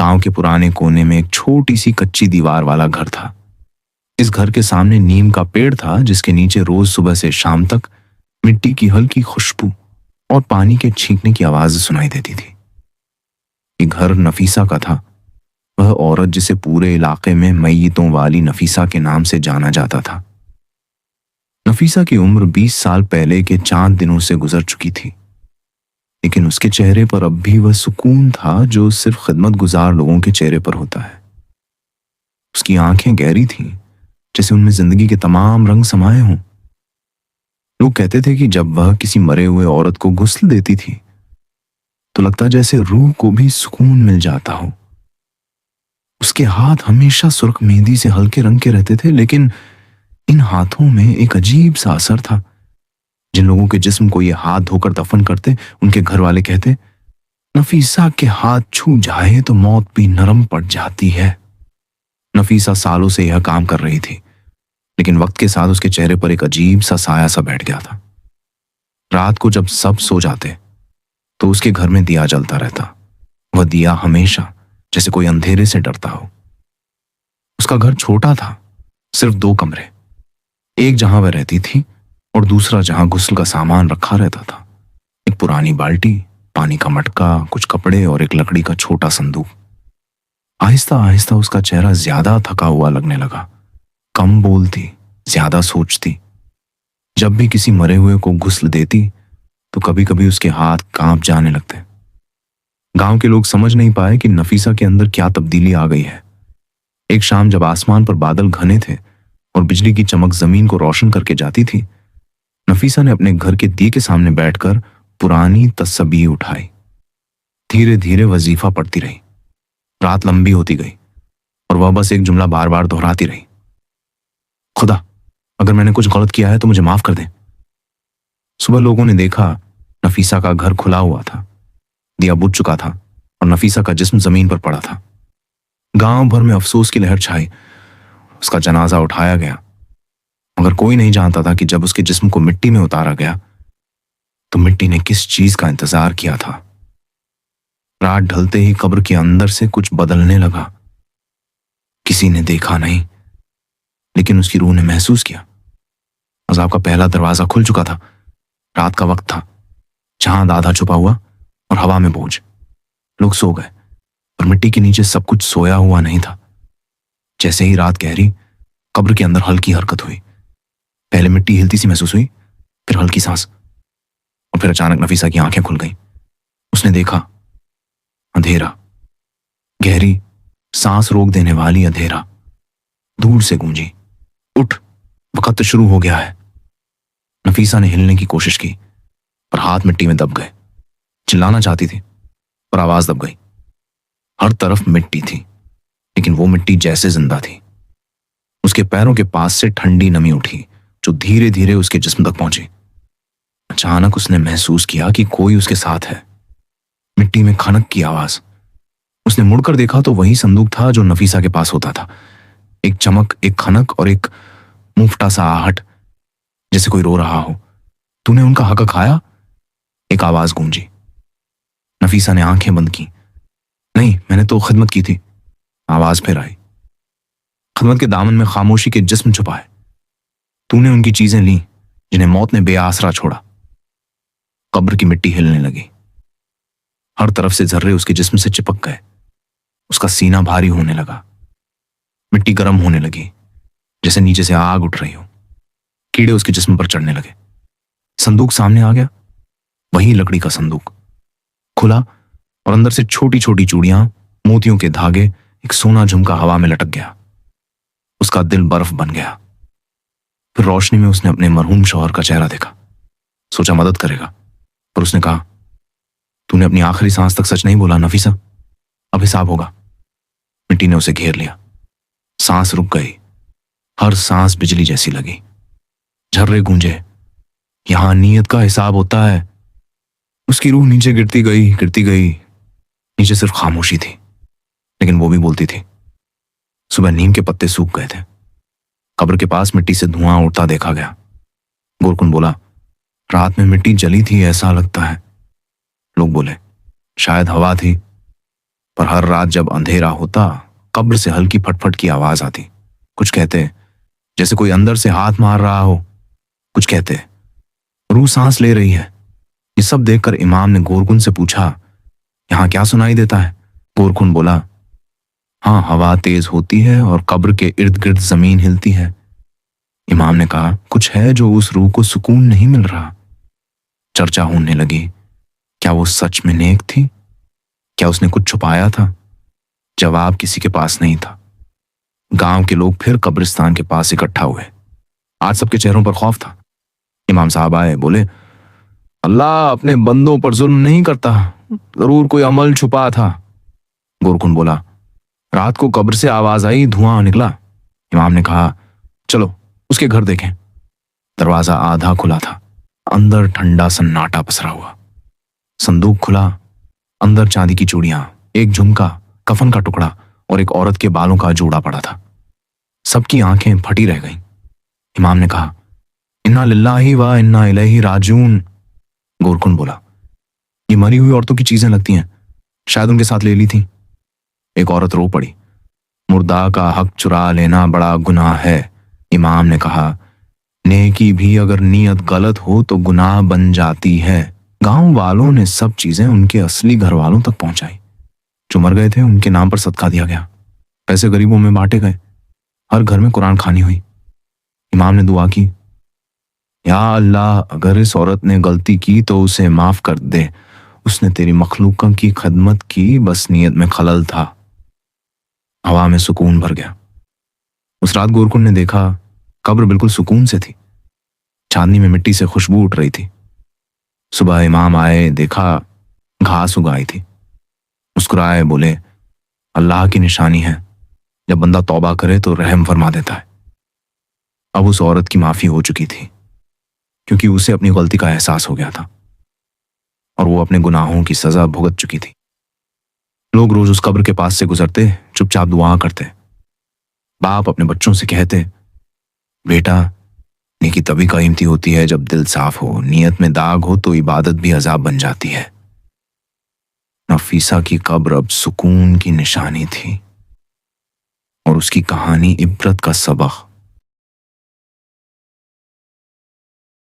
गांव के पुराने कोने में एक छोटी सी कच्ची दीवार वाला घर था। इस घर के सामने नीम का पेड़ था, जिसके नीचे रोज सुबह से शाम तक मिट्टी की हल्की खुशबू और पानी के छींकने की आवाज सुनाई देती थी। ये घर नफीसा का था, वह औरत जिसे पूरे इलाके में मैयतों वाली नफीसा के नाम से जाना जाता था। नफीसा की उम्र 20 साल पहले के चांद दिनों से गुजर चुकी थी, लेकिन उसके चेहरे पर अब भी वह सुकून था जो सिर्फ खिदमत गुजार लोगों के चेहरे पर होता है। उसकी आंखें गहरी थीं, जैसे उनमें जिंदगी के तमाम रंग समाये हों। लोग कहते थे कि जब वह किसी मरे हुए औरत को गुस्ल देती थी तो लगता जैसे रूह को भी सुकून मिल जाता हो। उसके हाथ हमेशा सुर्ख मेहंदी से हल्के रंग के रहते थे, लेकिन इन हाथों में एक अजीब सा असर था। जिन लोगों के जिस्म को ये हाथ धोकर दफन करते, उनके घर वाले कहते, नफीसा के हाथ छू जाए तो मौत भी नरम पड़ जाती है। नफीसा सालों से यह काम कर रही थी, लेकिन वक्त के साथ उसके चेहरे पर एक अजीब सा साया सा बैठ गया था। रात को जब सब सो जाते तो उसके घर में दिया जलता रहता। वह दिया हमेशा जैसे कोई अंधेरे से डरता हो। उसका घर छोटा था, सिर्फ 2 कमरे, एक जहां वह रहती थी और दूसरा जहां गुस्ल का सामान रखा रहता था। एक पुरानी बाल्टी, पानी का मटका, कुछ कपड़े और एक लकड़ी का छोटा संदूक। आहिस्ता आहिस्ता उसका चेहरा ज्यादा थका हुआ लगने लगा। कम बोलती, ज्यादा सोचती। जब भी किसी मरे हुए को गुस्ल देती तो कभी कभी उसके हाथ कांप जाने लगते। गांव के लोग समझ नहीं पाए कि नफीसा के अंदर क्या तब्दीली आ गई है। एक शाम जब आसमान पर बादल घने थे और बिजली की चमक जमीन को रोशन करके जाती थी, नफीसा ने अपने घर के दिए के सामने बैठकर पुरानी तस्बीह उठाई। धीरे धीरे वजीफा पढ़ती रही। रात लंबी होती गई और वह बस एक जुमला बार बार दोहराती रही, खुदा, अगर मैंने कुछ गलत किया है तो मुझे माफ कर दे। सुबह लोगों ने देखा नफीसा का घर खुला हुआ था, दिया बुझ चुका था और नफीसा का जिस्म जमीन पर पड़ा था। गांव भर में अफसोस की लहर छाई। उसका जनाजा उठाया गया, मगर कोई नहीं जानता था कि जब उसके जिस्म को मिट्टी में उतारा गया तो मिट्टी ने किस चीज का इंतजार किया था। रात ढलते ही कब्र के अंदर से कुछ बदलने लगा। किसी ने देखा नहीं, लेकिन उसकी रूह ने महसूस किया। अज़ाब का पहला दरवाजा खुल चुका था। रात का वक्त था, चांद आधा छुपा हुआ और हवा में बोझ। लोग सो गए और मिट्टी के नीचे सब कुछ सोया हुआ नहीं था। जैसे ही रात गहरी, कब्र के अंदर हल्की हरकत हुई। पहले मिट्टी हिलती सी महसूस हुई, फिर हल्की सांस, और फिर अचानक नफीसा की आंखें खुल गईं। उसने देखा अंधेरा, गहरी सांस रोक देने वाली अंधेरा। दूर से गूंजी, उठ, वक्त शुरू हो गया है। नफीसा ने हिलने की कोशिश की पर हाथ मिट्टी में दब गए। चिल्लाना चाहती थी पर आवाज दब गई। हर तरफ मिट्टी थी, लेकिन वो मिट्टी जैसे जिंदा थी। उसके पैरों के पास से ठंडी नमी उठी जो धीरे धीरे उसके जिस्म तक पहुंची। अचानक उसने महसूस किया कि कोई उसके साथ है। मिट्टी में खनक की आवाज। उसने मुड़कर देखा तो वही संदूक था जो नफीसा के पास होता था। एक चमक, एक खनक और एक मुफ्ता सा आहट, जैसे कोई रो रहा हो। तूने उनका हक खाया? एक आवाज गूंजी। नफीसा ने आंखें बंद की। नहीं, मैंने तो खिदमत की थी। आवाज फिर आई। खिदमत के दामन में खामोशी के जिस्म छुपाए। तूने उनकी चीजें ली जिन्हें मौत ने बेआसरा छोड़ा। कब्र की मिट्टी हिलने लगी। हर तरफ से जर्रे उसके जिस्म से चिपक गए। उसका सीना भारी होने लगा। मिट्टी गर्म होने लगी, जैसे नीचे से आग उठ रही हो। कीड़े उसके जिस्म पर चढ़ने लगे। संदूक सामने आ गया, वही लकड़ी का संदूक, खुला, और अंदर से छोटी छोटी चूड़ियां, मोतियों के धागे, एक सोना झुमका हवा में लटक गया। उसका दिल बर्फ बन गया। फिर रोशनी में उसने अपने मरहूम शौहर का चेहरा देखा। सोचा मदद करेगा, पर उसने कहा, तूने अपनी आखिरी सांस तक सच नहीं बोला नफीसा, अब हिसाब होगा। मिट्टी ने उसे घेर लिया। सांस रुक गई। हर सांस बिजली जैसी लगी। झर्रे गूंजे। यहां नीयत का हिसाब होता है। उसकी रूह नीचे गिरती गई, गिरती गई। नीचे सिर्फ खामोशी थी, लेकिन वो भी बोलती थी। सुबह नीम के पत्ते सूख गए थे। कब्र के पास मिट्टी से धुआं उड़ता देखा गया। गोरकुन बोला, रात में मिट्टी जली थी ऐसा लगता है। लोग बोले, शायद हवा थी। पर हर रात जब अंधेरा होता, कब्र से हल्की फटफट की आवाज आती। कुछ कहते जैसे कोई अंदर से हाथ मार रहा हो, कुछ कहते रूह सांस ले रही है। ये सब देखकर इमाम ने गोरकुन से पूछा, यहाँ क्या सुनाई देता है? गोरकुन बोला, हाँ, हवा तेज होती है और कब्र के इर्द गिर्द जमीन हिलती है। इमाम ने कहा, कुछ है जो उस रूह को सुकून नहीं मिल रहा। चर्चा होने लगी, क्या वो सच में नेक थी? क्या उसने कुछ छुपाया था? जवाब किसी के पास नहीं था। गांव के लोग फिर कब्रिस्तान के पास इकट्ठा हुए। आज सबके चेहरों पर खौफ था। इमाम साहब आए, बोले, अल्लाह अपने बंदों पर जुल्म नहीं करता, जरूर कोई अमल छुपा था। गोरकुन बोला, रात को कब्र से आवाज आई, धुआं निकला। इमाम ने कहा, चलो उसके घर देखें। दरवाजा आधा खुला था, अंदर ठंडा सन्नाटा पसरा हुआ। संदूक खुला, अंदर चांदी की चूड़ियां, एक झुमका, कफन का टुकड़ा और एक औरत के बालों का जोड़ा पड़ा था। सबकी आंखें फटी रह गईं। इमाम ने कहा, इन्ना लिल्लाहि व इन्ना इलैहि राजिऊन। गोरकुन बोला, ये मरी हुई औरतों की चीजें लगती हैं, शायद उनके साथ ले ली थी। एक औरत रो पड़ी, मुर्दा का हक चुरा लेना बड़ा गुनाह है। इमाम ने कहा, नेकी भी अगर नीयत गलत हो तो गुनाह बन जाती है। गांव वालों ने सब चीजें उनके असली घर वालों तक पहुंचाई। जो मर गए थे उनके नाम पर सदका दिया गया, पैसे गरीबों में बांटे गए, हर घर में कुरान खानी हुई। इमाम ने दुआ की, या अल्लाह, अगर इस औरत ने गलती की तो उसे माफ कर दे, उसने तेरी मखलूकों की खदमत की, बस नीयत में खलल था। हवा में सुकून भर गया। उस रात गोरकुन ने देखा, कब्र बिल्कुल सुकून से थी। चांदनी में मिट्टी से खुशबू उठ रही थी। सुबह इमाम आए, देखा घास उगाई थी। मुस्कुराए, बोले, अल्लाह की निशानी है, जब बंदा तौबा करे तो रहम फरमा देता है। अब उस औरत की माफी हो चुकी थी, क्योंकि उसे अपनी गलती का एहसास हो गया था और वो अपने गुनाहों की सजा भुगत चुकी थी। लोग रोज उस कब्र के पास से गुजरते, चुपचाप दुआ करते। बाप अपने बच्चों से कहते, बेटा, नेकी तभी कीमती होती है जब दिल साफ हो, नियत में दाग हो तो इबादत भी अजाब बन जाती है। नफीसा की कब्र अब सुकून की निशानी थी और उसकी कहानी इबरत का सबक।